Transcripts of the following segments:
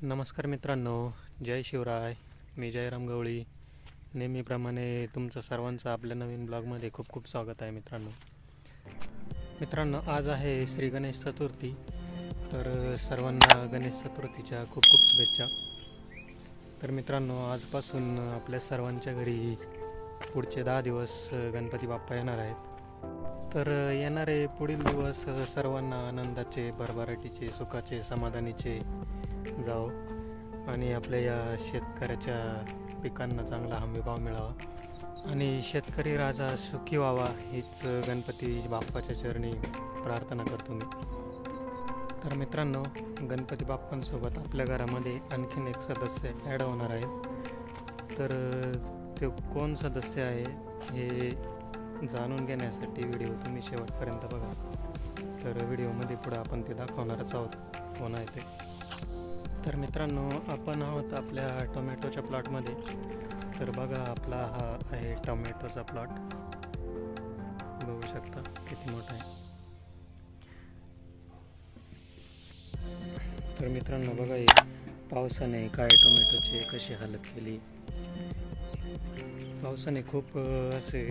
नमस्कार मित्रांनो, जय शिवराय. मी जयराम गवळी. नेहमीप्रमाणे तुमचं सर्वांचं आपल्या नवीन ब्लॉगमध्ये खूप खूप स्वागत आहे मित्रांनो. आज आहे श्री गणेश चतुर्थी. तर सर्वांना गणेश चतुर्थीच्या खूप खूप शुभेच्छा. तर मित्रांनो, आजपासून आपल्या सर्वांच्या घरी पुढचे 10 दिवस गणपती बाप्पा येणार आहेत. तर येणारे पुढील दिवस सर्वांना आनंदाचे, भरभराटीचे, सुखाचे, समाधानीचे जाओ आणि आपल्या या शेतकऱ्याच्या पिकांना चांगला हमीभाव मिळावा आणि शेतकरी राजा सुखी व्हावा हीच गणपती बाप्पाच्या चरणी प्रार्थना करतो मी. तर मित्रांनो, गणपती बाप्पांसोबत आपल्या घरामध्ये आणखीन एक सदस्य ॲड होणार आहे. तर ते कोण सदस्य आहे हे जाणून घेण्यासाठी व्हिडिओ तुम्ही शेवटपर्यंत बघा. तर व्हिडिओमध्ये पुढं आपण ते दाखवणारच आहोत कोण आहे ते. तर मित्रांनो, आपण आहोत आपल्या टोमॅटोच्या प्लॉटमध्ये. तर बघा, आपला हा आहे टोमॅटोचा प्लॉट. बघू शकता किती मोठा आहे. तर मित्रांनो बघा, हे पावसाने काय टोमॅटोची कशी हालत केली. पावसाने खूप असे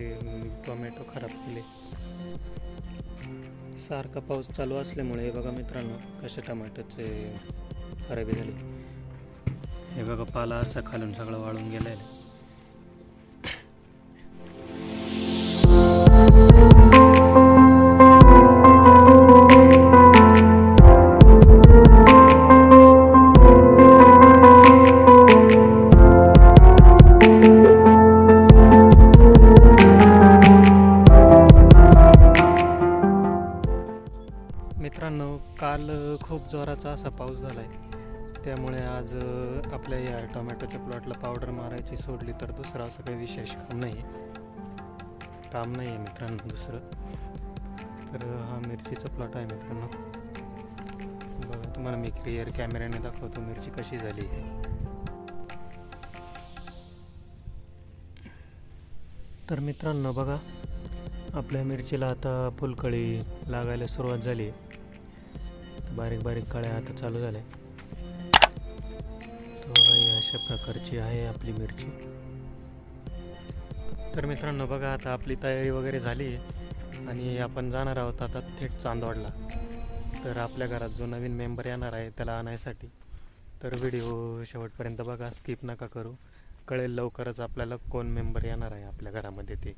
टोमॅटो खराब केले. सारखा पाऊस चालू असल्यामुळे बघा मित्रांनो, कसे टोमॅटोचे खराबी झाली. हे बघा, पाला असा खालून सगळं वाळून गेलं आहे. मित्रांनो, काल खूप जोराचा असा पाऊस झाला आहे. त्यामुळे आज आपल्या या टोमॅटोच्या प्लॉटला पावडर मारायची सोडली तर दुसरं असं काही विशेष काम नाही आहे मित्रांनो दुसरं. तर हा मिरचीचा प्लॉट आहे मित्रांनो. बघा, तुम्हाला मी क्लिअर कॅमेऱ्याने दाखवतो मिरची कशी झाली आहे. तर मित्रांनो बघा, आपल्या मिरचीला आता फुलकळी लागायला सुरुवात झाली. बारीक बारीक कळ्या आता चालू झाल्या. तर अशा प्रकारची आहे आपली मिरची. तर मित्रांनो बघा, आता आपली तयारी वगैरे झाली आहे आणि आपण जाणार आहोत आता थेट चांदवडला. तर आपल्या घरात जो नवीन मेंबर येणार आहे त्याला आणायसाठी. तर व्हिडिओ शेवटपर्यंत बघा, स्किप नका करू. कळेल लवकरच आपल्याला कोण मेंबर येणार आहे आपल्या घरामध्ये ते.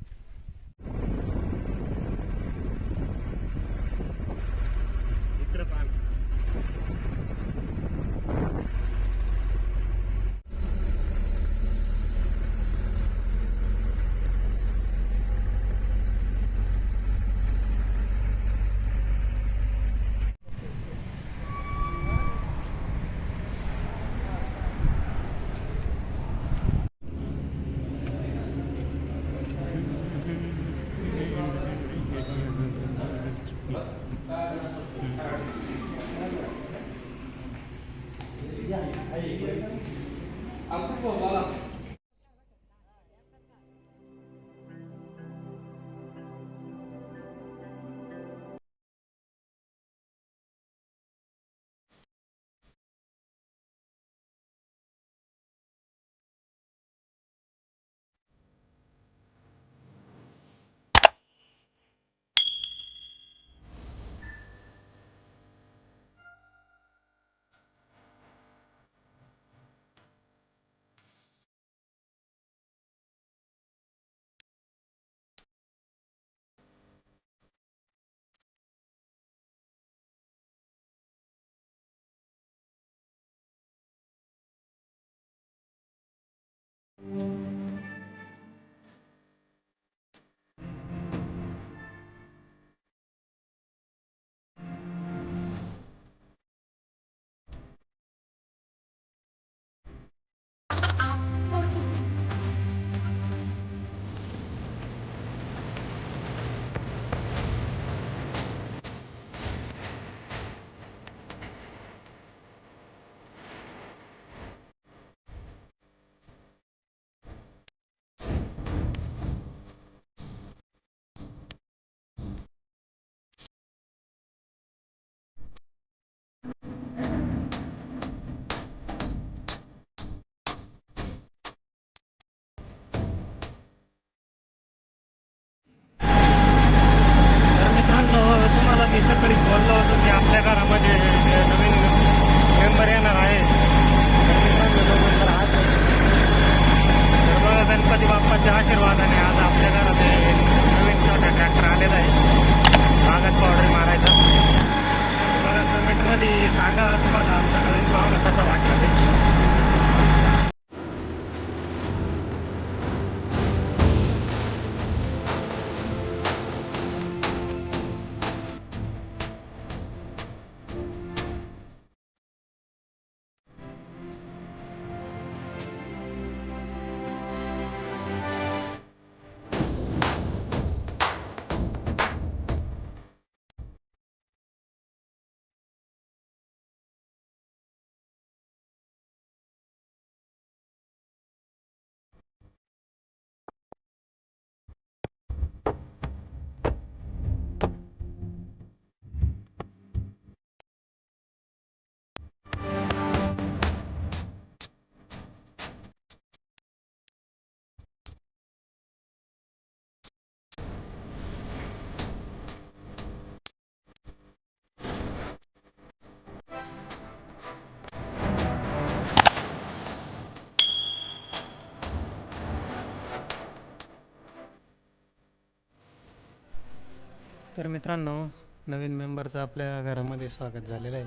तर मित्रांनो, नवीन मेंबरचं आपल्या घरामध्ये स्वागत झालेलं आहे.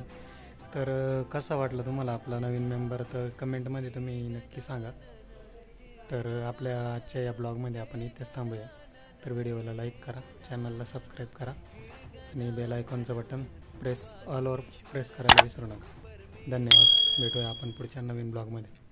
तर कसा वाटलं तुम्हाला आपला नवीन मेंबर, तर कमेंटमध्ये तुम्ही नक्की सांगा. तर आपल्या आजच्या या ब्लॉगमध्ये आपण इथेच थांबूया. तर व्हिडिओला लाईक करा, चॅनलला सबस्क्राईब करा आणि बेल आयकॉनचं बटन प्रेस ऑलवर प्रेस करायला विसरू नका. धन्यवाद. भेटूया आपण पुढच्या नवीन ब्लॉगमध्ये.